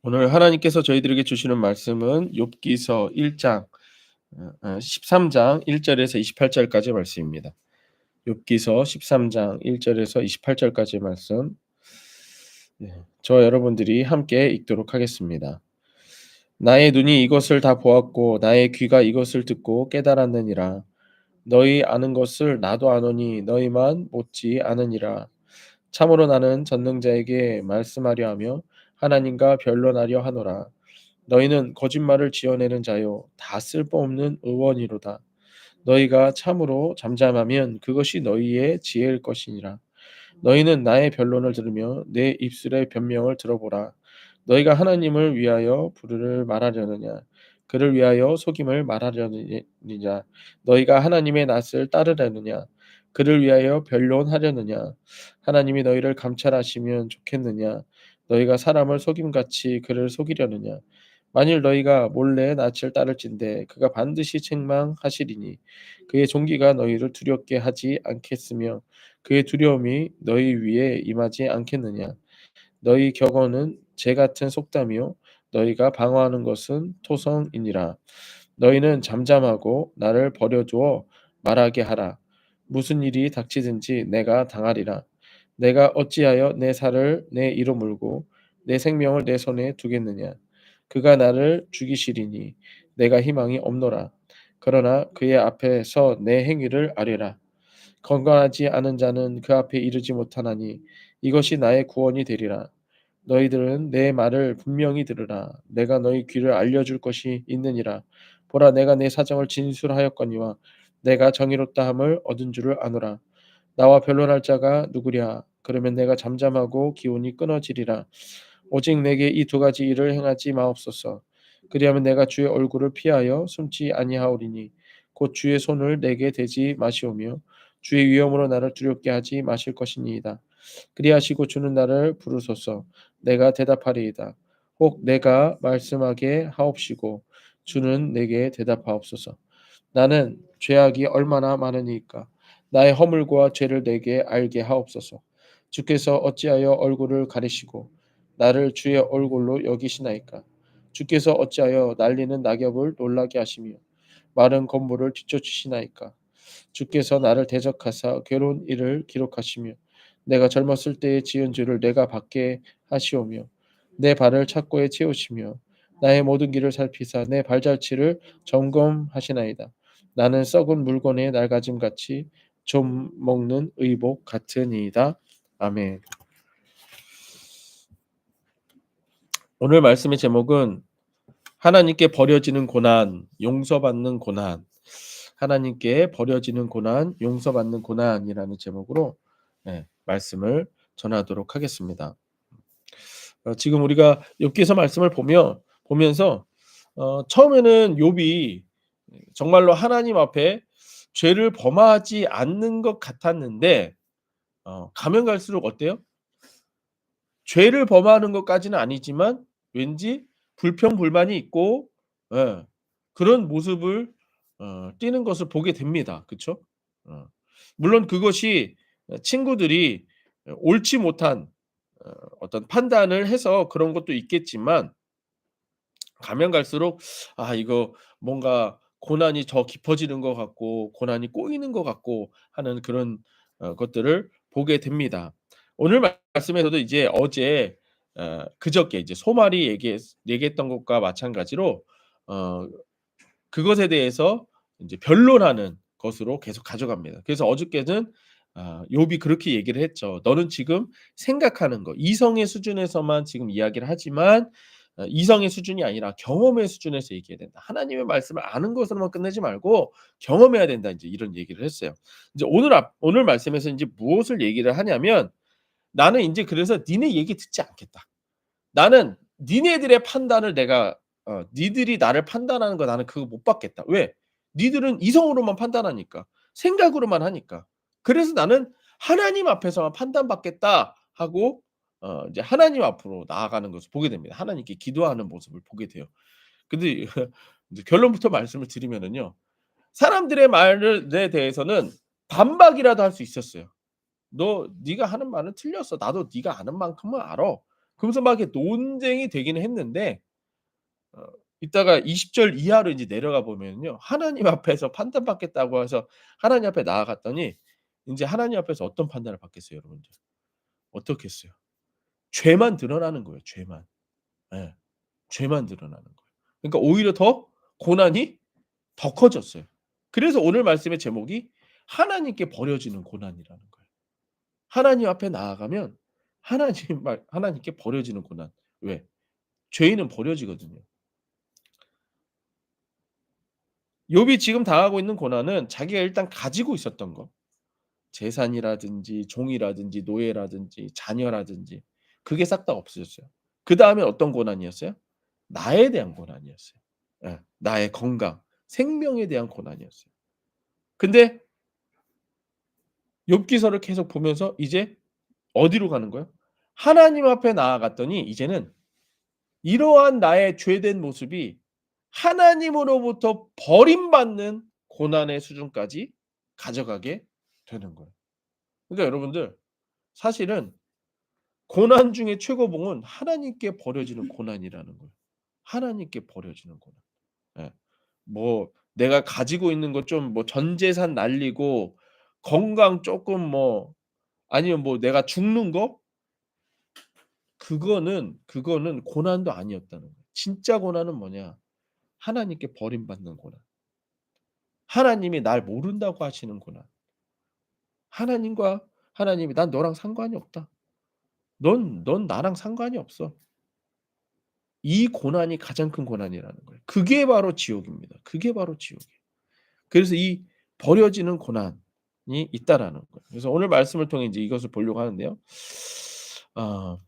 오늘 하나님께서 저희들에게 주시는 말씀은 욥기서 1장 13장 1절에서 28절까지 말씀입니다. 욥기서 13장 1절에서 28절까지 말씀. 네, 저 여러분들이 함께 읽도록 하겠습니다. 나의 눈이 이것을 다 보았고 나의 귀가 이것을 듣고 깨달았느니라. 너희 아는 것을 나도 아노니 너희만 못지 않으니라. 참으로 나는 전능자에게 말씀하려 하며 하나님과 변론하려 하노라. 너희는 거짓말을 지어내는 자요 다 쓸모없는 의원이로다. 너희가 참으로 잠잠하면 그것이 너희의 지혜일 것이니라. 너희는 나의 변론을 들으며 내 입술의 변명을 들어보라. 너희가 하나님을 위하여 불의를 말하려느냐 그를 위하여 속임을 말하려느냐 너희가 하나님의 낯을 따르려느냐 그를 위하여 변론하려느냐 하나님이 너희를 감찰하시면 좋겠느냐 너희가 사람을 속임같이 그를 속이려느냐 만일 너희가 몰래 낯을 따를진대 그가 반드시 책망하시리니 그의 종기가 너희를 두렵게 하지 않겠으며 그의 두려움이 너희 위에 임하지 않겠느냐 너희 격언은 재 같은 속담이요 너희가 방어하는 것은 토성이니라. 너희는 잠잠하고 나를 버려두어 말하게 하라. 무슨 일이 닥치든지 내가 당하리라. 내가 어찌하여 내 살을 내 이로 물고 내 생명을 내 손에 두겠느냐. 그가 나를 죽이시리니 내가 희망이 없노라. 그러나 그의 앞에서 내 행위를 아뢰라. 건강하지 않은 자는 그 앞에 이르지 못하나니 이것이 나의 구원이 되리라. 너희들은 내 말을 분명히 들으라. 내가 너희 귀를 알려줄 것이 있느니라. 보라, 내가 내 사정을 진술하였거니와 내가 정의롭다함을 얻은 줄을 아노라. 나와 변론할 자가 누구랴? 그러면 내가 잠잠하고 기운이 끊어지리라. 오직 내게 이 두 가지 일을 행하지 마옵소서. 그리하면 내가 주의 얼굴을 피하여 숨지 아니하오리니 곧 주의 손을 내게 대지 마시오며 주의 위엄으로 나를 두렵게 하지 마실 것이니이다. 그리하시고 주는 나를 부르소서. 내가 대답하리이다. 혹 내가 말씀하게 하옵시고 주는 내게 대답하옵소서. 나는 죄악이 얼마나 많으니까 나의 허물과 죄를 내게 알게 하옵소서. 주께서 어찌하여 얼굴을 가리시고 나를 주의 얼굴로 여기시나이까. 주께서 어찌하여 날리는 낙엽을 놀라게 하시며 마른 건물을 뒤쫓으시나이까. 주께서 나를 대적하사 괴로운 일을 기록하시며 내가 젊었을 때에 지은 죄를 내가 받게 하시오며 내 발을 착고에 채우시며 나의 모든 길을 살피사 내 발자취를 점검하시나이다. 나는 썩은 물건의 낡아짐같이 좀 먹는 의복 같으니이다. 아멘. 오늘 말씀의 제목은 하나님께 버려지는 고난, 용서받는 고난. 하나님께 버려지는 고난, 용서받는 고난이라는 제목으로 말씀을 전하도록 하겠습니다. 지금 우리가 욥기서 말씀을 보면서 처음에는 욥이 정말로 하나님 앞에 죄를 범하지 않는 것 같았는데 가면 갈수록 어때요? 죄를 범하는 것까지는 아니지만 왠지 불평불만이 있고 예, 그런 모습을 띠는 것을 보게 됩니다. 그쵸? 어. 물론 그것이 친구들이 옳지 못한 어떤 판단을 해서 그런 것도 있겠지만 가면 갈수록 이거 뭔가 고난이 더 깊어지는 것 같고 고난이 꼬이는 것 같고 하는 그런 것들을 보게 됩니다. 오늘 말씀에서도 이제 어제 그저께 이제 소말이 얘기했던 것과 마찬가지로 어 그것에 대해서 인제 변론하는 것으로 계속 가져갑니다. 그래서 어저께는 욥이 그렇게 얘기를 했죠. "너는 지금 생각하는 거 이성의 수준에서만 지금 이야기를 하지만 이성의 수준이 아니라 경험의 수준에서 얘기해야 된다. 하나님의 말씀을 아는 것으로만 끝내지 말고 경험해야 된다." 인제 이런 얘기를 했어요. 이제 오늘 말씀에서 인제 무엇을 얘기를 하냐면 "나는 인제 그래서 니네 얘기 듣지 않겠다. 나는 니네들의 판단을 내가 니들이 나를 판단하는 거 나는 그거 못 받겠다. 왜? 니들은 이성으로만 판단하니까. 생각으로만 하니까. 그래서 나는 하나님 앞에서만 판단받겠다 하고 이제 하나님 앞으로 나아가는 것을 보게 됩니다. 하나님께 기도하는 모습을 보게 돼요. 근데 이제 결론부터 말씀을 드리면은요. 사람들의 말에 대해서는 반박이라도 할 수 있었어요. "너 네가 하는 말은 틀렸어. 나도 네가 아는 만큼은 알아. 그러면서 막 이렇게 논쟁이 되기는 했는데 어 이따가 20절 이하로 인제 내려가 보면요. 하나님 앞에서 판단받겠다고 해서 하나님 앞에 나아갔더니 인제 하나님 앞에서 어떤 판단을 받겠어요 여러분들? 어떻겠어요? 죄만 드러나는 거예요, 죄만. 예. 죄만 드러나는 거예요. 그러니까 오히려 더 고난이 더 커졌어요. 그래서 오늘 말씀의 제목이 하나님께 버려지는 고난이라는 거예요. 하나님 앞에 나아가면 하나님께 버려지는 고난. 왜? 죄인은 버려지거든요. 욥이 지금 당하고 있는 고난은 자기가 일단 가지고 있었던 거, 재산이라든지 종이라든지 노예라든지 자녀라든지 그게 싹 다 없어졌어요. 그다음에 어떤 고난이었어요? 나에 대한 고난이었어요. 예. 나의 건강, 생명에 대한 고난이었어요. 근데 욥기서를 계속 보면서 이제 어디로 가는 거예요? 하나님 앞에 나아갔더니 이제는 이러한 나의 죄된 모습이 하나님으로부터 버림받는 고난의 수준까지 가져가게 되는 거예요. 그러니까 여러분들 사실은 고난 중에 최고봉은 하나님께 버려지는 고난이라는 거예요. 하나님께 버려지는 고난. 예. 뭐 내가 가지고 있는 것 좀 뭐 전 재산 날리고 건강 쪼끔 뭐 아니면 뭐 내가 죽는 거 그거는 고난도 아니었다는 거예요. 진짜 고난은 뭐냐? 하나님께 버림받는 고난. 하나님이 날 모른다고 하시는 고난. 하나님과 하나님이 "난 너랑 상관이 없다. 넌 나랑 상관이 없어." 이 고난이 가장 큰 고난이라는 거예요. 그게 바로 지옥입니다. 그게 바로 지옥이에요. 그래서 이 버려지는 고난이 있다라는 거예요. 그래서 오늘 말씀을 통해 인제 이것을 보려고 하는데요. 아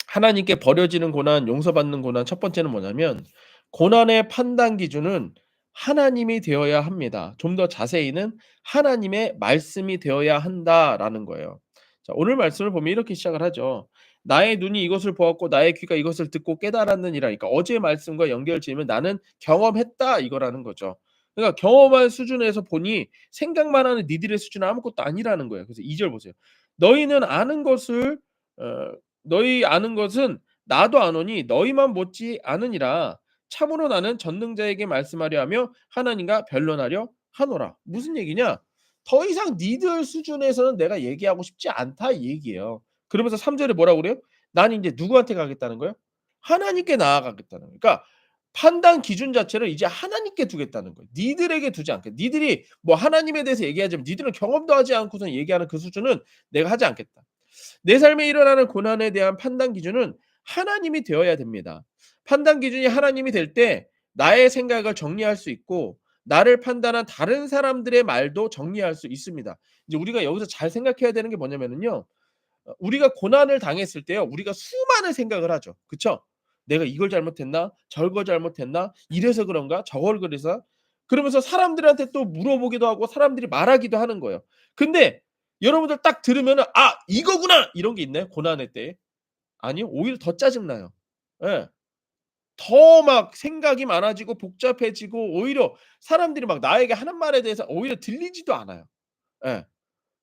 하나님께 버려지는 고난, 용서받는 고난 첫 번째는 뭐냐면 고난의 판단 기준은 하나님이 되어야 합니다. 좀 더 자세히는 하나님의 말씀이 되어야 한다라는 거예요. 자, 오늘 말씀을 보면 이렇게 시작을 하죠. 나의 눈이 이것을 보았고 나의 귀가 이것을 듣고 깨달았느니라. 그러니까 어제의 말씀과 연결 지으면 나는 경험했다 이거라는 거죠. 그러니까 경험한 수준에서 보니 생각만 하는 니들의 수준은 아무것도 아니라는 거예요. 그래서 2절 보세요. 너희는 아는 것을 어 너희 아는 것은 나도 아노니 너희만 못지 않으니라. 참으로 나는 전능자에게 말씀하려 하며 하나님과 변론하려 하노라. 무슨 얘기냐? 더 이상 니들 수준에서는 내가 얘기하고 싶지 않다 이 얘기예요. 그러면서 3 절에 뭐라고 그래요? 나는 인제 누구한테 가겠다는 거예요? 하나님께 나아가겠다는 거예요. 그러니까 판단 기준 자체를 이제 하나님께 두겠다는 거예요. 니들에게 두지 않겠다. 니들이 뭐 하나님에 대해서 얘기하자면 니들은 경험도 하지 않고선 얘기하는 그 수준은 내가 하지 않겠다. 내 삶에 일어나는 고난에 대한 판단 기준은 하나님이 되어야 됩니다. 판단 기준이 하나님이 될 때 나의 생각을 정리할 수 있고 나를 판단한 다른 사람들의 말도 정리할 수 있습니다. 이제 우리가 여기서 잘 생각해야 되는 게 뭐냐면은요. 우리가 고난을 당했을 때요. 우리가 수많은 생각을 하죠. 그쵸? '내가 이걸 잘못했나? 저걸 잘못했나? 이래서 그런가? 저걸 그래서' 그러면서 사람들한테 또 물어보기도 하고 사람들이 말하기도 하는 거예요. 근데 여러분들 딱 들으면은 '아 이거구나.' 이런 게 있나요? 고난의 때에? 아니요. 오히려 더 짜증 나요. 예. 더 막 생각이 많아지고 복잡해지고 오히려 사람들이 막 나에게 하는 말에 대해서 오히려 들리지도 않아요. 예.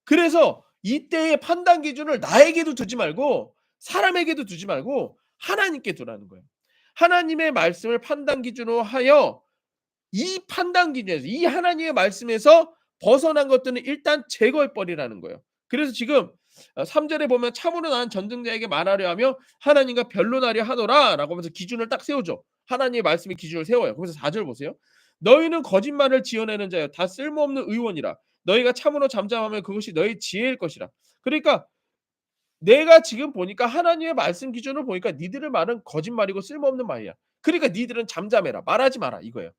그래서 이때의 판단 기준을 나에게도 두지 말고 사람에게도 두지 말고 하나님께 두라는 거예요. 하나님의 말씀을 판단 기준으로 하여 이 판단 기준에서 이 하나님의 말씀에서 벗어난 것들은 일단 제거해 버리라는 거예요. 그래서 지금 3 절에 보면 "참으로 나는 전능자에게 말하려 하며 하나님과 변론하려 하노라."라고 하면서 기준을 딱 세우죠. 하나님의 말씀의 기준을 세워요. 그래서 4절 보세요. "너희는 거짓말을 지어내는 자여 다 쓸모없는 의원이라. 너희가 참으로 잠잠하면 그것이 너희 지혜일 것이라." 그러니까 내가 지금 보니까 하나님의 말씀 기준을 보니까 "니들의 말은 거짓말이고 쓸모없는 말이야. 그러니까 니들은 잠잠해라. 말하지 마라." 이거예요.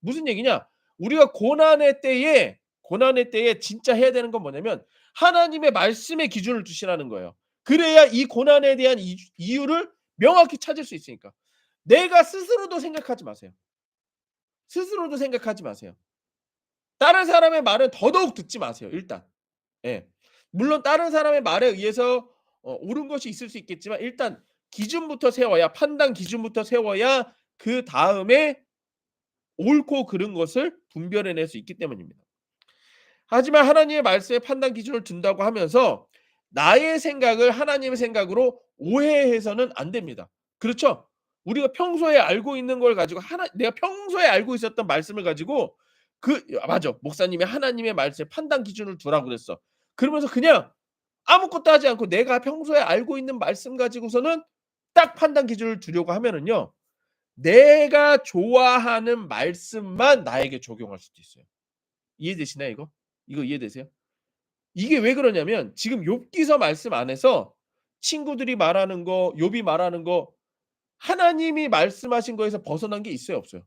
무슨 얘기냐? 우리가 고난의 때에 진짜 해야 되는 건 뭐냐면 하나님의 말씀의 기준을 두시라는 거예요. 그래야 이 고난에 대한 이유를 명확히 찾을 수 있으니까. 내가 스스로도 생각하지 마세요. 스스로도 생각하지 마세요. 다른 사람의 말은 더더욱 듣지 마세요 일단. 예. 물론 다른 사람의 말에 의해서 옳은 것이 있을 수 있겠지만 일단 기준부터 세워야 판단 기준부터 세워야 그다음에 옳고 그른 것을 분별해 낼 수 있기 때문입니다. 하지만 하나님의 말씀에 판단 기준을 둔다고 하면서 나의 생각을 하나님의 생각으로 오해해서는 안 됩니다. 그렇죠? 우리가 평소에 알고 있는 걸 가지고 내가 평소에 알고 있었던 말씀을 가지고 맞아. 목사님이 하나님의 말씀에 판단 기준을 두라고 그랬어. 그러면서 그냥 아무것도 하지 않고 내가 평소에 알고 있는 말씀 가지고서는 딱 판단 기준을 두려고 하면은요. 내가 좋아하는 말씀만 나에게 적용할 수도 있어요. 이해되시나요 이거? 이거 이해되세요? 이게 왜 그러냐면 지금 욥기서 말씀 안에서 친구들이 말하는 거, 욥이 말하는 거 하나님이 말씀하신 거에서 벗어난 게 있어요, 없어요?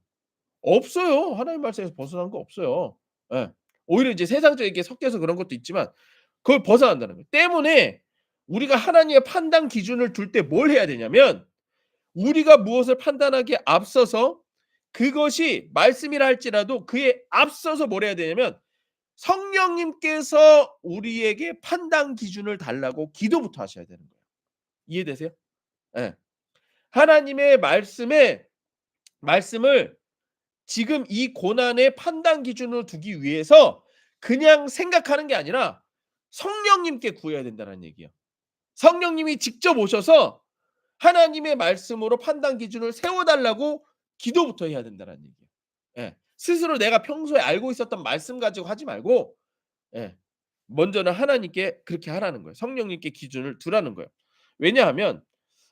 없어요. 하나님 말씀에서 벗어난 거 없어요. 예. 오히려 이제 세상적인 게 섞여서 그런 것도 있지만 그걸 벗어난다는 거예요. 때문에 우리가 하나님의 판단 기준을 둘 때 뭘 해야 되냐면 우리가 무엇을 판단하기에 앞서서 그것이 말씀이라 할지라도 그에 앞서서 뭘 해야 되냐면 성령님께서 우리에게 판단 기준을 달라고 기도부터 하셔야 되는 거예요. 이해되세요? 예. 하나님의 말씀을 지금 이 고난의 판단 기준으로 두기 위해서 그냥 생각하는 게 아니라 성령님께 구해야 된다는 얘기예요. 성령님이 직접 오셔서 하나님의 말씀으로 판단 기준을 세워 달라고 기도부터 해야 된다는 얘기예요. 예. 스스로 내가 평소에 알고 있었던 말씀 가지고 하지 말고 예. 먼저는 하나님께 그렇게 하라는 거예요. 성령님께 기준을 두라는 거예요. 왜냐하면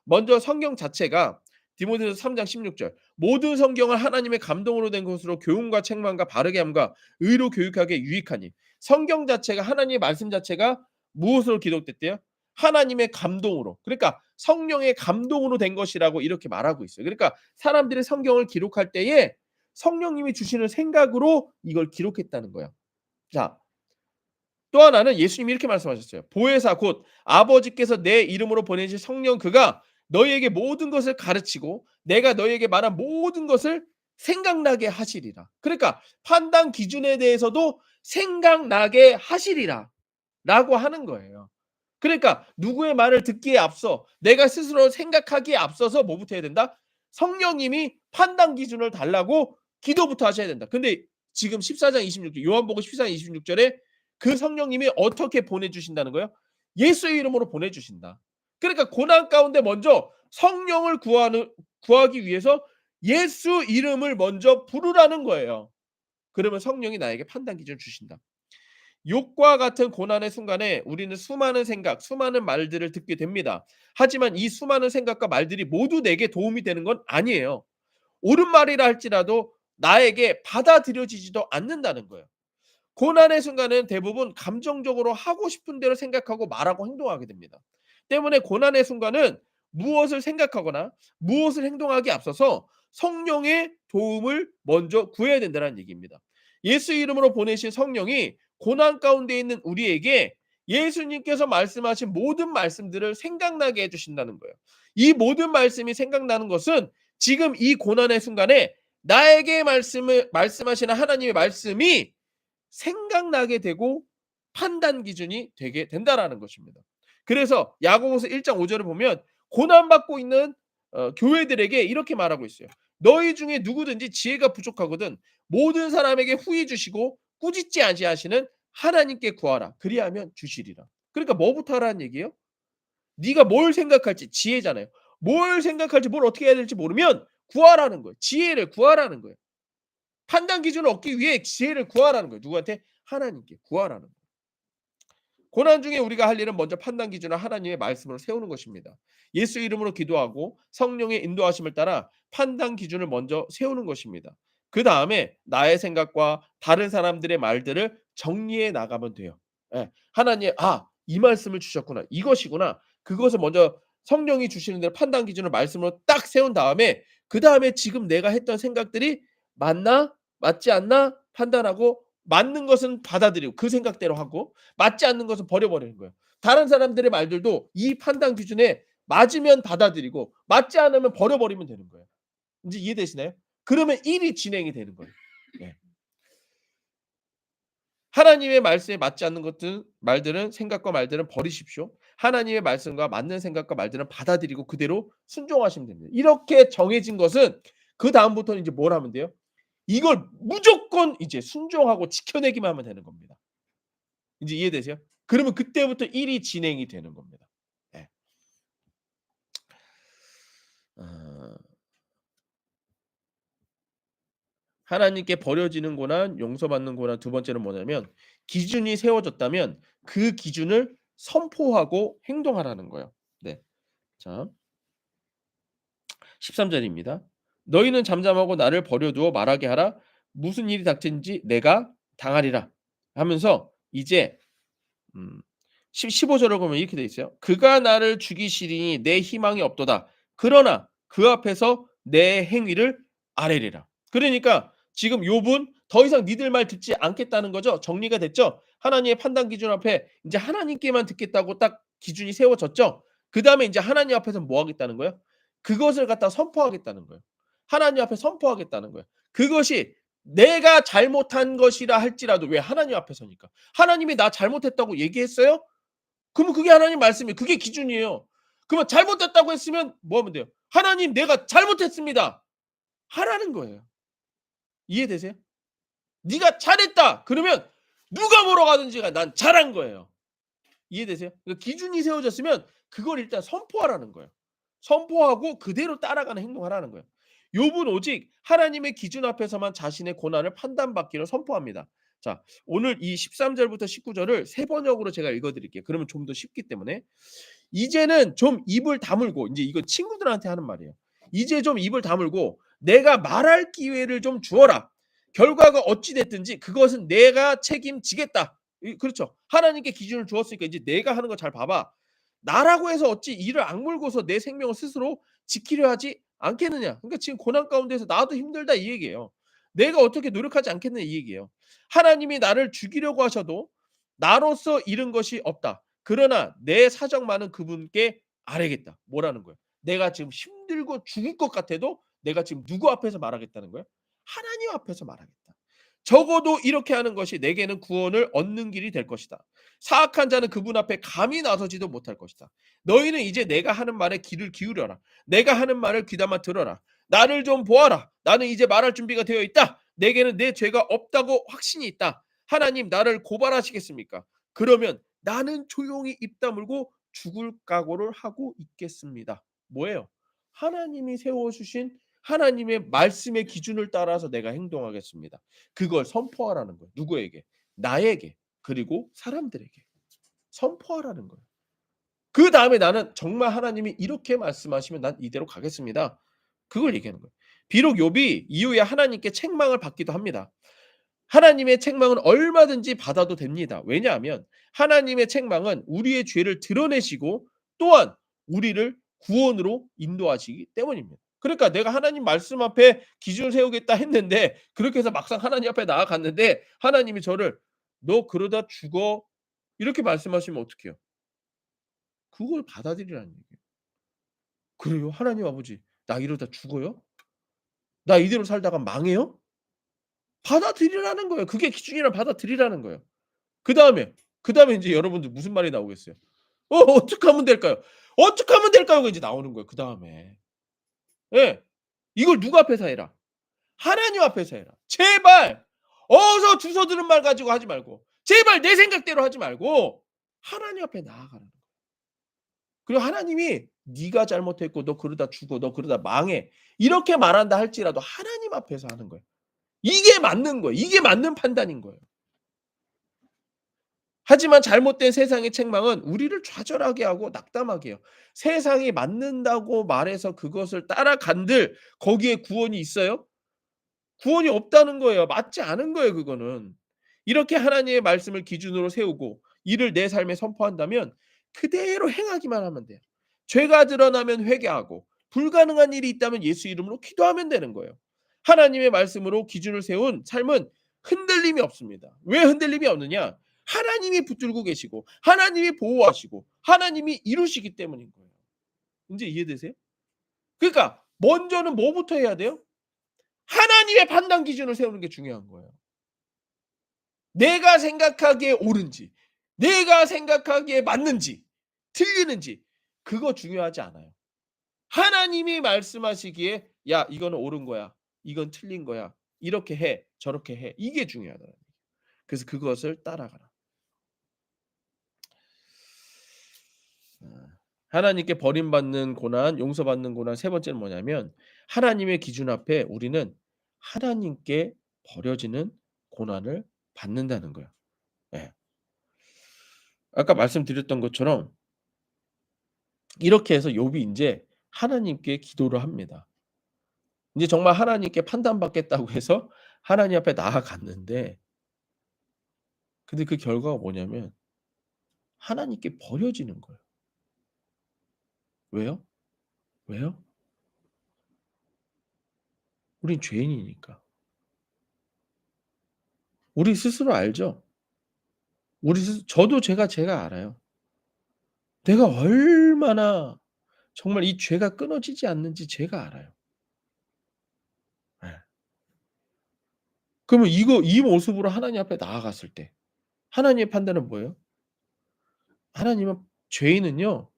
먼저 성경 자체가 디모데후서 3장 16절 모든 성경을 하나님의 감동으로 된 것으로 교훈과 책망과 바르게 함과 의로 교육하기에 유익하니 성경 자체가 하나님의 말씀 자체가 무엇으로 기록됐대요? 하나님의 감동으로. 그러니까 성령의 감동으로 된 것이라고 이렇게 말하고 있어요. 그러니까 사람들이 성경을 기록할 때에 성령님이 주시는 생각으로 이걸 기록했다는 거예요. 자, 또 하나는 예수님이 이렇게 말씀하셨어요. 보혜사 곧 아버지께서 내 이름으로 보내신 성령 그가 너희에게 모든 것을 가르치고 내가 너희에게 말한 모든 것을 생각나게 하시리라. 그러니까 판단 기준에 대해서도 생각나게 하시리라 라고 하는 거예요. 그러니까 누구의 말을 듣기에 앞서 내가 스스로 생각하기에 앞서서 뭐부터 해야 된다? 성령님이 판단 기준을 달라고 기도부터 하셔야 된다. 근데 지금 14장 26절 요한복음 14장 26절에 그 성령님이 어떻게 보내주신다는 거예요? 예수의 이름으로 보내주신다. 그러니까 고난 가운데 먼저 성령을 구하기 위해서 예수 이름을 먼저 부르라는 거예요. 그러면 성령이 나에게 판단 기준을 주신다. 욕과 같은 고난의 순간에 우리는 수많은 생각, 수많은 말들을 듣게 됩니다. 하지만 이 수많은 생각과 말들이 모두 내게 도움이 되는 건 아니에요. 옳은 말이라 할지라도 나에게 받아들여지지도 않는다는 거예요. 고난의 순간은 대부분 감정적으로 하고 싶은 대로 생각하고 말하고 행동하게 됩니다. 때문에 고난의 순간은 무엇을 생각하거나 무엇을 행동하기에 앞서서 성령의 도움을 먼저 구해야 된다는 얘기입니다. 예수 이름으로 보내신 성령이 고난 가운데 있는 우리에게 예수님께서 말씀하신 모든 말씀들을 생각나게 해주신다는 거예요. 이 모든 말씀이 생각나는 것은 지금 이 고난의 순간에 나에게 말씀하시는 하나님의 말씀이 생각나게 되고 판단 기준이 되게 된다라는 것입니다. 그래서 야고보서 1장 5절을 보면 고난받고 있는 교회들에게 이렇게 말하고 있어요. 너희 중에 누구든지 지혜가 부족하거든 모든 사람에게 후히 주시고 꾸짖지 아니하시는 하나님께 구하라. 그리하면 주시리라. 그러니까 뭐부터 하라는 얘기예요? 네가 뭘 생각할지 지혜잖아요. 뭘 생각할지 뭘 어떻게 해야 될지 모르면 구하라는 거예요. 지혜를 구하라는 거예요. 판단 기준을 얻기 위해 지혜를 구하라는 거예요. 누구한테? 하나님께 구하라는 거예요. 고난 중에 우리가 할 일은 먼저 판단 기준을 하나님의 말씀으로 세우는 것입니다. 예수 이름으로 기도하고 성령의 인도하심을 따라 판단 기준을 먼저 세우는 것입니다. 그 다음에 나의 생각과 다른 사람들의 말들을 정리해 나가면 돼요. 예. 하나님, 이 말씀을 주셨구나. 이것이구나. 그것을 먼저 성령이 주시는 대로 판단 기준을 말씀으로 딱 세운 다음에 그 다음에 지금 내가 했던 생각들이 맞나? 맞지 않나? 판단하고 맞는 것은 받아들이고 그 생각대로 하고 맞지 않는 것은 버려버리는 거예요. 다른 사람들의 말들도 이 판단 기준에 맞으면 받아들이고 맞지 않으면 버려버리면 되는 거예요. 이제 이해되시나요? 그러면 일이 진행이 되는 거예요. 네. 하나님의 말씀에 맞지 않는 말들은 생각과 말들은 버리십시오. 하나님의 말씀과 맞는 생각과 말들은 받아들이고 그대로 순종하시면 됩니다. 이렇게 정해진 것은 그다음부터는 이제 뭘 하면 돼요? 이걸 무조건 이제 순종하고 지켜내기만 하면 되는 겁니다. 이제 이해되세요? 그러면 그때부터 일이 진행이 되는 겁니다. 예. 어 하나님께 버려지는 고난, 용서받는 고난 두 번째는 뭐냐면 기준이 세워졌다면 그 기준을 선포하고 행동하라는 거예요. 네. 자 13 절입니다. "너희는 잠잠하고 나를 버려두어 말하게 하라. 무슨 일이 닥친지 내가 당하리라." 하면서 이제 음 15 절을 보면 이렇게 돼 있어요. "그가 나를 죽이시리니 내 희망이 없도다. 그러나 그 앞에서 내 행위를 아뢰리라." 그러니까 지금 욥은 더 이상 니들 말 듣지 않겠다는 거죠. 정리가 됐죠. 하나님의 판단 기준 앞에 인제 하나님께만 듣겠다고 딱 기준이 세워졌죠. 그다음에 인제 하나님 앞에서 뭐 하겠다는 거예요? 그것을 갖다 선포하겠다는 거예요. 하나님 앞에 선포하겠다는 거예요. 그것이 내가 잘못한 것이라 할지라도 왜 하나님 앞에서니까. 하나님이 나 잘못했다고 얘기했어요? 그러면 그게 하나님 말씀이에요. 그게 기준이에요. 그러면 잘못했다고 했으면 뭐 하면 돼요? "하나님 내가 잘못했습니다." 하라는 거예요. 이해되세요? "네가 잘했다." 그러면 누가 뭐라고 하든지 간에 난 잘한 거예요. 이해되세요? 그러니까 기준이 세워졌으면 그걸 일단 선포하라는 거예요. 선포하고 그대로 따라가는 행동하라는 거예요. 욥은 오직 하나님의 기준 앞에서만 자신의 고난을 판단받기를 선포합니다. 자, 오늘 이 13 절부터 19 절을 세 번역으로 제가 읽어 드릴게요. 그러면 좀 더 쉽기 때문에. "이제는 좀 입을 다물고" 인제 이거 친구들한테 하는 말이에요. "이제 좀 입을 다물고 내가 말할 기회를 좀 주어라. 결과가 어찌 됐든지 그것은 내가 책임지겠다." 그렇죠. 하나님께 기준을 주었으니까 이제 내가 하는 거 잘 봐봐. 나라고 해서 어찌 이를 악물고서 내 생명을 스스로 지키려 하지 않겠느냐. 그러니까 지금 고난 가운데서 나도 힘들다 이 얘기예요. 내가 어떻게 노력하지 않겠느냐 이 얘기예요. 하나님이 나를 죽이려고 하셔도 나로서 잃은 것이 없다. 그러나 내 사정 많은 그분께 아뢰겠다. 뭐라는 거예요? 내가 지금 힘들고 죽을 것 같아도 내가 지금 누구 앞에서 말하겠다는 거예요? 하나님 앞에서 말하겠다. 적어도 이렇게 하는 것이 내게는 구원을 얻는 길이 될 것이다. 사악한 자는 그분 앞에 감히 나서지도 못할 것이다. 너희는 이제 내가 하는 말에 귀를 기울여라. 내가 하는 말을 귀담아 들어라. 나를 좀 보아라. 나는 이제 말할 준비가 되어 있다. 내게는 내 죄가 없다고 확신이 있다. 하나님 나를 고발하시겠습니까? 그러면 나는 조용히 입 다물고 죽을 각오를 하고 있겠습니다. 뭐예요? 하나님이 세워주신 하나님의 말씀의 기준을 따라서 내가 행동하겠습니다. 그걸 선포하라는 거예요. 누구에게? 나에게 그리고 사람들에게 선포하라는 거예요. 그다음에 나는 정말 하나님이 이렇게 말씀하시면 난 이대로 가겠습니다. 그걸 얘기하는 거예요. 비록 욥이 이후에 하나님께 책망을 받기도 합니다. 하나님의 책망은 얼마든지 받아도 됩니다. 왜냐하면 하나님의 책망은 우리의 죄를 드러내시고 또한 우리를 구원으로 인도하시기 때문입니다. 그러니까 내가 하나님 말씀 앞에 기준을 세우겠다 했는데 그렇게 해서 막상 하나님 앞에 나아갔는데 하나님이 저를 "너 그러다 죽어." 이렇게 말씀하시면 어떡해요? 그걸 받아들이라는 얘기예요. "그래요? 하나님 아버지 나 이러다 죽어요? 나 이대로 살다가 망해요?" 받아들이라는 거예요. 그게 기준이라 받아들이라는 거예요. 그다음에, 그다음에 인제 여러분들 무슨 말이 나오겠어요? 어떻게 하면 될까요? 어떻게 하면 될까요?"가 인제 나오는 거예요 그다음에. 예. 이걸 누구 앞에서 해라? 하나님 앞에서 해라. 제발 어서 주워 들은 말 가지고 하지 말고 제발 내 생각대로 하지 말고 하나님 앞에 나아가라는 거예요. 그리고 하나님이 "네가 잘못했고 너 그러다 죽어. 너 그러다 망해." 이렇게 말한다 할지라도 하나님 앞에서 하는 거예요. 이게 맞는 거예요. 이게 맞는 판단인 거예요. 하지만 잘못된 세상의 책망은 우리를 좌절하게 하고 낙담하게 해요. 세상이 맞는다고 말해서 그것을 따라간들 거기에 구원이 있어요? 구원이 없다는 거예요. 맞지 않은 거예요 그거는. 이렇게 하나님의 말씀을 기준으로 세우고 이를 내 삶에 선포한다면 그대로 행하기만 하면 돼요. 죄가 드러나면 회개하고 불가능한 일이 있다면 예수 이름으로 기도하면 되는 거예요. 하나님의 말씀으로 기준을 세운 삶은 흔들림이 없습니다. 왜 흔들림이 없느냐? 하나님이 붙들고 계시고 하나님이 보호하시고 하나님이 이루시기 때문인 거예요. 인제 이해되세요? 그러니까 먼저는 뭐부터 해야 돼요? 하나님의 판단 기준을 세우는 게 중요한 거예요. 내가 생각하기에 옳은지, 내가 생각하기에 맞는지, 틀리는지 그거 중요하지 않아요. 하나님이 말씀하시기에 "야 이거는 옳은 거야. 이건 틀린 거야. 이렇게 해. 저렇게 해." 이게 중요하다는 거예요. 그래서 그것을 따라가라. 어. 하나님께 버림받는 고난, 용서받는 고난, 세 번째는 뭐냐면 하나님의 기준 앞에 우리는 하나님께 버려지는 고난을 받는다는 거예요. 예. 아까 말씀드렸던 것처럼 이렇게 해서 욥이 인제 하나님께 기도를 합니다. 인제 정말 하나님께 판단받겠다고 해서 하나님 앞에 나아갔는데, 근데 그 결과가 뭐냐면 하나님께 버려지는 거예요. 왜요? 왜요? 우린 죄인이니까. 우리 스스로 알죠? 우리 스스 저도 제가 알아요. 내가 얼마나 정말 이 죄가 끊어지지 않는지 제가 알아요. 예. 그러면 이 모습으로 하나님 앞에 나아갔을 때 하나님의 판단은 뭐예요? 하나님은 죄인은요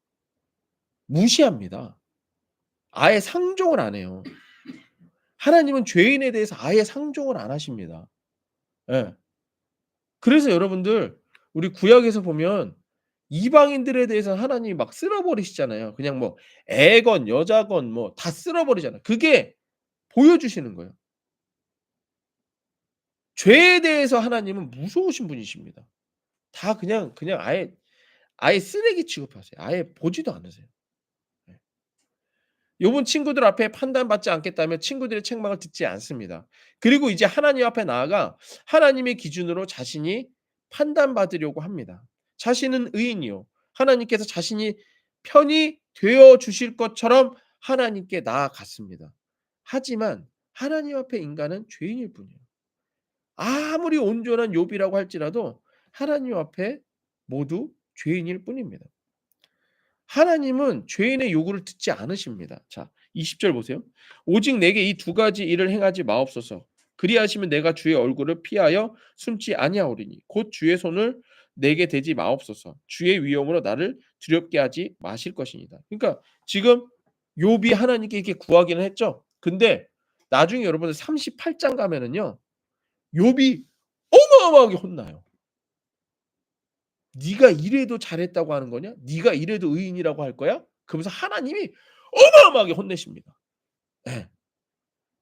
무시합니다. 아예 상종을 안 해요. 하나님은 죄인에 대해서 아예 상종을 안 하십니다. 예. 그래서 여러분들 우리 구약에서 보면 이방인들에 대해서 하나님이 막 쓸어 버리시잖아요. 그냥 뭐 애건 여자건 뭐 다 쓸어 버리잖아요. 그게 보여주시는 거예요. 죄에 대해서 하나님은 무서우신 분이십니다. 다 그냥 아예 쓰레기 취급하세요. 아예 보지도 않으세요. 예. 욥은 친구들 앞에 판단받지 않겠다며 친구들의 책망을 듣지 않습니다. 그리고 이제 하나님 앞에 나아가 하나님의 기준으로 자신이 판단받으려고 합니다. 자신은 의인이요, 하나님께서 자신이 편히 되어 주실 것처럼 하나님께 나아갔습니다. 하지만 하나님 앞에 인간은 죄인일 뿐이에요. 아무리 온전한 욥이라고 할지라도 하나님 앞에 모두 죄인일 뿐입니다. 하나님은 죄인의 요구를 듣지 않으십니다. 자, 20절 보세요. "오직 내게 이 두 가지 일을 행하지 마옵소서. 그리하시면 내가 주의 얼굴을 피하여 숨지 아니하오리니 곧 주의 손을 내게 대지 마옵소서. 주의 위엄으로 나를 두렵게 하지 마실 것이니이다." 그러니까 지금 욥이 하나님께 이렇게 구하기는 했죠. 근데 나중에 여러분들 38장 가면은요, 욥이 어마어마하게 혼나요. "네가 이래도 잘했다고 하는 거냐? 네가 이래도 의인이라고 할 거야?" 그러면서 하나님이 어마어마하게 혼내십니다. 예.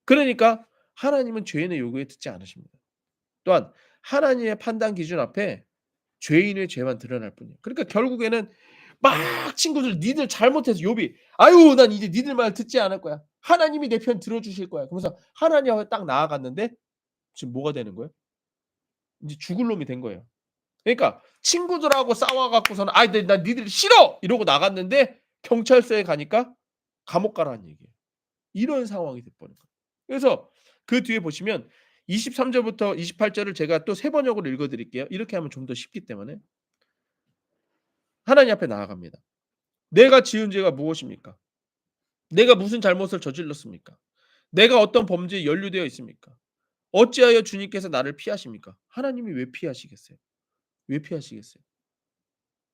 그러니까 하나님은 죄인의 요구에 듣지 않으십니다. 또한 하나님의 판단 기준 앞에 죄인의 죄만 드러날 뿐이에요. 그러니까 결국에는 막 친구들 "니들 잘못해서" 욥이 "아유 난 이제 니들 말 듣지 않을 거야. 하나님이 내 편 들어 주실 거야." 그러면서 하나님 앞에 딱 나아갔는데 지금 뭐가 되는 거예요? 인제 죽을 놈이 된 거예요. 그러니까 친구들하고 싸워 갖고서는 "아이 나 니들 싫어!" 이러고 나갔는데 경찰서에 가니까 감옥 가라는 얘기예요. 이런 상황이 돼 버린 거예요. 그래서 그 뒤에 보시면 23 절부터 28 절을 제가 또 세 번역으로 읽어 드릴게요. 이렇게 하면 좀 더 쉽기 때문에. 하나님 앞에 나아갑니다. "내가 지은 죄가 무엇입니까? 내가 무슨 잘못을 저질렀습니까? 내가 어떤 범죄에 연루되어 있습니까? 어찌하여 주님께서 나를 피하십니까?" 하나님이 왜 피하시겠어요? 왜 피하시겠어요?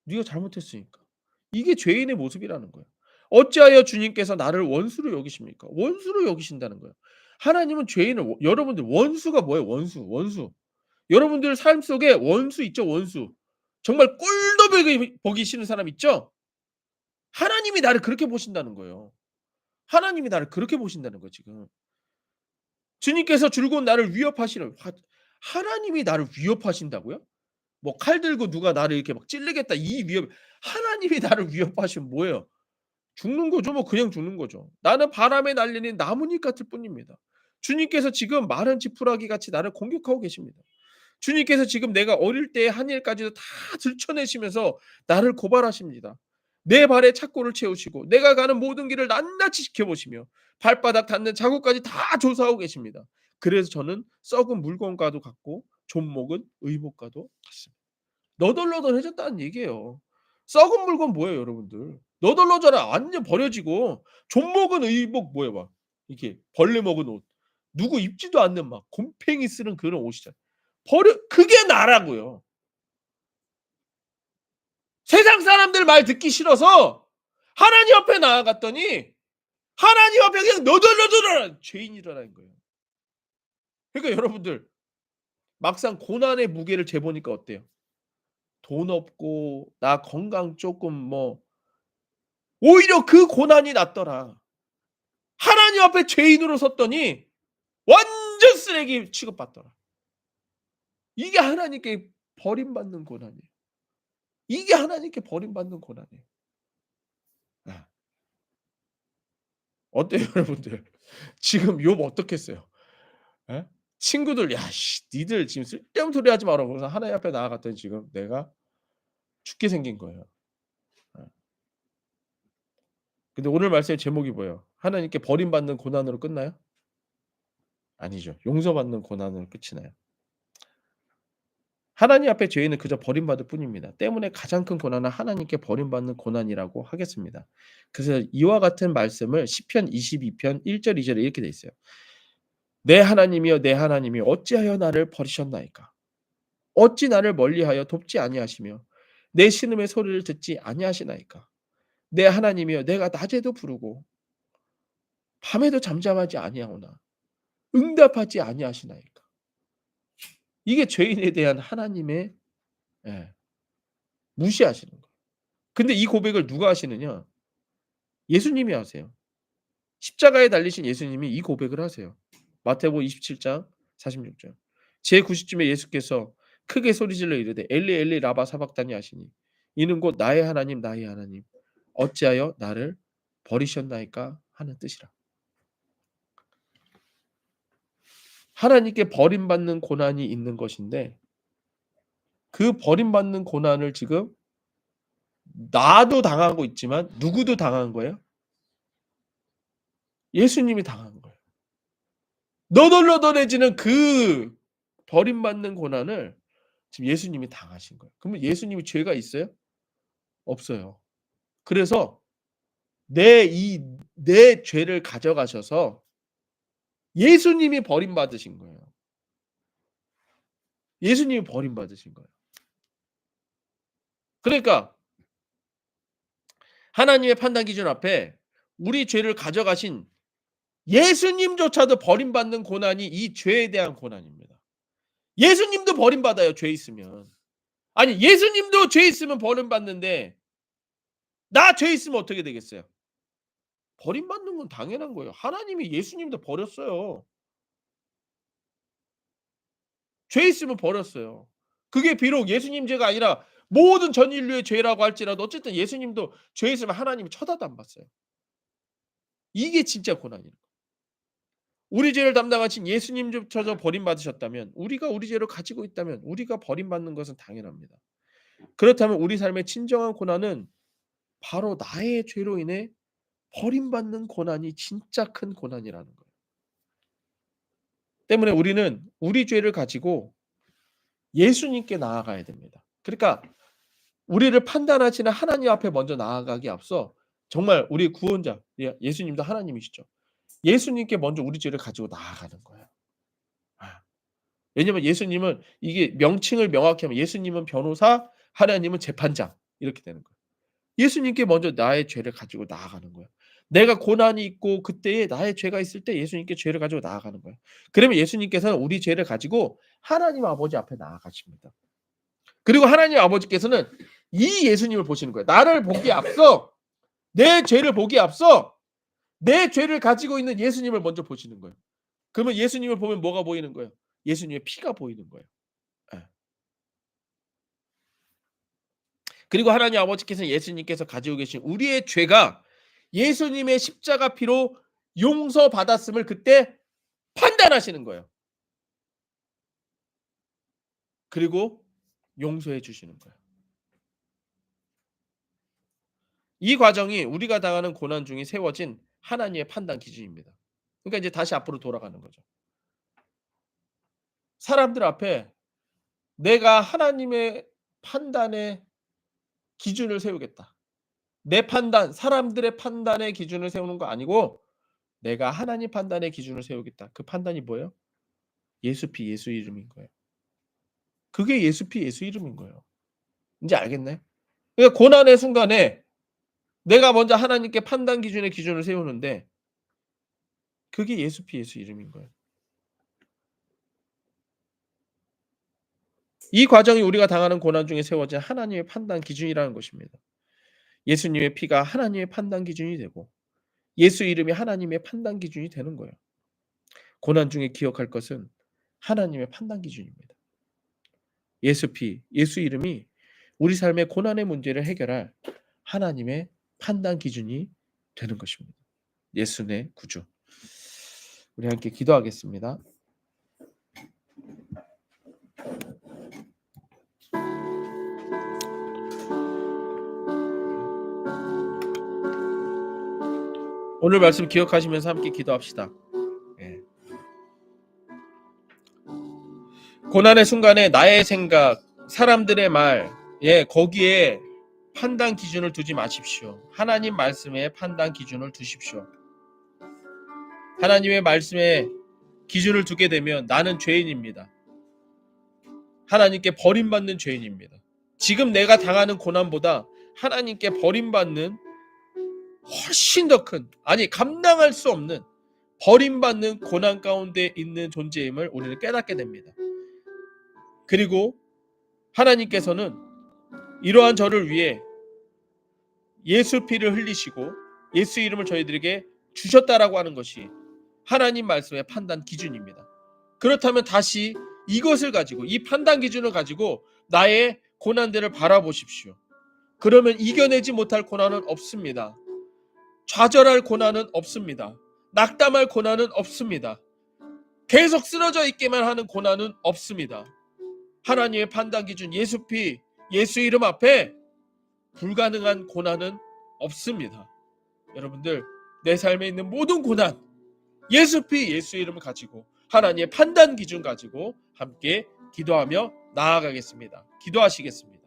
네가 잘못했으니까. 이게 죄인의 모습이라는 거예요. 어찌하여 주님께서 나를 원수로 여기십니까? 원수로 여기신다는 거예요. 하나님은 죄인을 여러분들 원수가 뭐예요? 원수, 원수. 여러분들 삶 속에 원수 있죠, 원수. 정말 꼴도 보기 싫은 사람 있죠? 하나님이 나를 그렇게 보신다는 거예요. 하나님이 나를 그렇게 보신다는 거예요, 지금. 주님께서 줄곧 나를 위협하시는 하나님이 나를 위협하신다고요? 뭐 칼 들고 누가 나를 이렇게 막 찌르겠다 이 위협, 하나님이 나를 위협하시면 뭐예요? 죽는 거죠. 뭐 그냥 죽는 거죠. 나는 바람에 날리는 나뭇잎 같을 뿐입니다. 주님께서 지금 마른 지푸라기 같이 나를 공격하고 계십니다. 주님께서 지금 내가 어릴 때의 한 일까지도 다 들춰내시면서 나를 고발하십니다. 내 발에 착고를 채우시고 내가 가는 모든 길을 낱낱이 지켜보시며 발바닥 닿는 자국까지 다 조사하고 계십니다. 그래서 저는 썩은 물건과도 같고 존목은 의복과도 같습니다. 너덜너덜해졌다는 얘기예요. 썩은 물건 뭐예요, 여러분들? 너덜너덜해 완전 버려지고 존목은 의복 뭐예요, 막 이렇게 벌레 먹은 옷. 누구 입지도 않는 막 곰팡이 쓰는 그런 옷이잖아요. 그게 나라고요. 세상 사람들 말 듣기 싫어서 하나님 앞에 나아갔더니 하나님 앞에 그냥 너덜너덜한 죄인이라는 거예요. 그러니까 여러분들 막상 고난의 무게를 재보니까 어때요? 돈 없고 나 건강 쪼끔 뭐 오히려 그 고난이 낫더라. 하나님 앞에 죄인으로 섰더니 완전 쓰레기 취급받더라. 이게 하나님께 버림받는 고난이에요. 이게 하나님께 버림받는 고난이에요. 아. 어때요 여러분들? 지금 욥 어떻겠어요? 예? 친구들 "야 씨 니들 지금 쓸데없는 소리 하지 마라." 그러면서 하나님 앞에 나아갔더니 지금 내가 죽게 생긴 거예요. 예. 근데 오늘 말씀의 제목이 뭐예요? 하나님께 버림받는 고난으로 끝나요? 아니죠. 용서받는 고난으로 끝이 나요. 하나님 앞에 죄인은 그저 버림받을 뿐입니다. 때문에 가장 큰 고난은 하나님께 버림받는 고난이라고 하겠습니다. 그래서 이와 같은 말씀을 시편 22편 1절 2 절에 이렇게 돼 있어요. "내 하나님이여 내 하나님이여 어찌하여 나를 버리셨나이까? 어찌 나를 멀리하여 돕지 아니하시며 내 신음의 소리를 듣지 아니하시나이까? 내 하나님이여 내가 낮에도 부르고 밤에도 잠잠하지 아니하오나 응답하지 아니하시나이까?" 이게 죄인에 대한 하나님의 예 무시하시는 거예요. 근데 이 고백을 누가 하시느냐? 예수님이 하세요. 십자가에 달리신 예수님이 이 고백을 하세요. 마태복음 27장 46절. 제90쯤에 예수께서 크게 소리질러 이르되 엘리 엘리 라바 사박다니 하시니 이는 곧 나의 하나님 나의 하나님 어찌하여 나를 버리셨나이까 하는 뜻이라. 하나님께 버림받는 고난이 있는 것인데 그 버림받는 고난을 지금 나도 당하고 있지만 누구도 당한 거예요? 예수님이 당한 거예요. 너덜너덜해지는 그 버림받는 고난을 지금 예수님이 당하신 거예요. 그러면 예수님이 죄가 있어요? 없어요. 그래서 내 죄를 가져가셔서 예수님이 버림받으신 거예요. 예수님이 버림받으신 거예요. 그러니까 하나님의 판단 기준 앞에 우리 죄를 가져가신 예수님조차도 버림받는 고난이 이 죄에 대한 고난입니다. 예수님도 버림받아요, 죄 있으면. 아니 예수님도 죄 있으면 버림받는데 나 죄 있으면 어떻게 되겠어요? 버림받는 건 당연한 거예요. 하나님이 예수님도 버렸어요. 죄 있으면 버렸어요. 그게 비록 예수님 죄가 아니라 모든 전 인류의 죄라고 할지라도 어쨌든 예수님도 죄 있으면 하나님이 쳐다도 안 봤어요. 이게 진짜 고난이에요. 우리 죄를 담당하신 예수님조차도 버림받으셨다면 우리가 우리 죄를 가지고 있다면 우리가 버림받는 것은 당연합니다. 그렇다면 우리 삶의 진정한 고난은 바로 나의 죄로 인해 버림받는 고난이 진짜 큰 고난이라는 거예요. 때문에 우리는 우리 죄를 가지고 예수님께 나아가야 됩니다. 그러니까 우리를 판단하시는 하나님 앞에 먼저 나아가기에 앞서 정말 우리 구원자 예수님도 하나님이시죠. 예수님께 먼저 우리 죄를 가지고 나아가는 거예요. 아. 왜냐하면 예수님은 이게 명칭을 명확히 하면 예수님은 변호사, 하나님은 재판장 이렇게 되는 거예요. 예수님께 먼저 나의 죄를 가지고 나아가는 거예요. 내가 고난이 있고 그때에 나의 죄가 있을 때 예수님께 죄를 가지고 나아가는 거예요. 그러면 예수님께서는 우리 죄를 가지고 하나님 아버지 앞에 나아가십니다. 그리고 하나님 아버지께서는 이 예수님을 보시는 거예요. 나를 보기에 앞서 내 죄를 보기에 앞서 내 죄를 가지고 있는 예수님을 먼저 보시는 거예요. 그러면 예수님을 보면 뭐가 보이는 거예요? 예수님의 피가 보이는 거예요. 예. 그리고 하나님 아버지께서는 예수님께서 가지고 계신 우리의 죄가 예수님의 십자가 피로 용서받았음을 그때 판단하시는 거예요. 그리고 용서해 주시는 거예요. 이 과정이 우리가 당하는 고난 중에 세워진 하나님의 판단 기준입니다. 그러니까 이제 다시 앞으로 돌아가는 거죠. 사람들 앞에 내가 하나님의 판단의 기준을 세우겠다. 내 판단, 사람들의 판단의 기준을 세우는 거 아니고 내가 하나님 판단의 기준을 세우겠다. 그 판단이 뭐예요? 예수 피, 예수 이름인 거예요. 그게 예수 피, 예수 이름인 거예요. 인지 알겠나요? 그러니까 고난의 순간에 내가 먼저 하나님께 판단 기준의 기준을 세우는데 그게 예수 피, 예수 이름인 거예요. 이 과정이 우리가 당하는 고난 중에 세워진 하나님의 판단 기준이라는 것입니다. 예수님의 피가 하나님의 판단 기준이 되고 예수 이름이 하나님의 판단 기준이 되는 거예요. 고난 중에 기억할 것은 하나님의 판단 기준입니다. 예수 피, 예수 이름이 우리 삶의 고난의 문제를 해결할 하나님의 판단 기준이 되는 것입니다. 예수 내 구주. 우리 함께 기도하겠습니다. 오늘 말씀 기억하시면서 함께 기도합시다. 예. 고난의 순간에 나의 생각, 사람들의 말, 거기에 판단 기준을 두지 마십시오. 하나님 말씀에 판단 기준을 두십시오. 하나님의 말씀에 기준을 두게 되면 나는 죄인입니다. 하나님께 버림받는 죄인입니다. 지금 내가 당하는 고난보다 하나님께 버림받는 훨씬 더 큰, 아니 감당할 수 없는 버림받는 고난 가운데 있는 존재임을 우리는 깨닫게 됩니다. 그리고 하나님께서는 이러한 저를 위해 예수 피를 흘리시고 예수 이름을 저희들에게 주셨다라고 하는 것이 하나님 말씀의 판단 기준입니다. 그렇다면 다시 이것을 가지고, 이 판단 기준을 가지고 나의 고난들을 바라보십시오. 그러면 이겨내지 못할 고난은 없습니다. 좌절할 고난은 없습니다. 낙담할 고난은 없습니다. 계속 쓰러져 있기만 하는 고난은 없습니다. 하나님의 판단 기준 예수 피, 예수 이름 앞에 불가능한 고난은 없습니다. 여러분들, 내 삶에 있는 모든 고난, 예수 피, 예수 이름을 가지고 하나님의 판단 기준 가지고 함께 기도하며 나아가겠습니다. 기도하시겠습니다.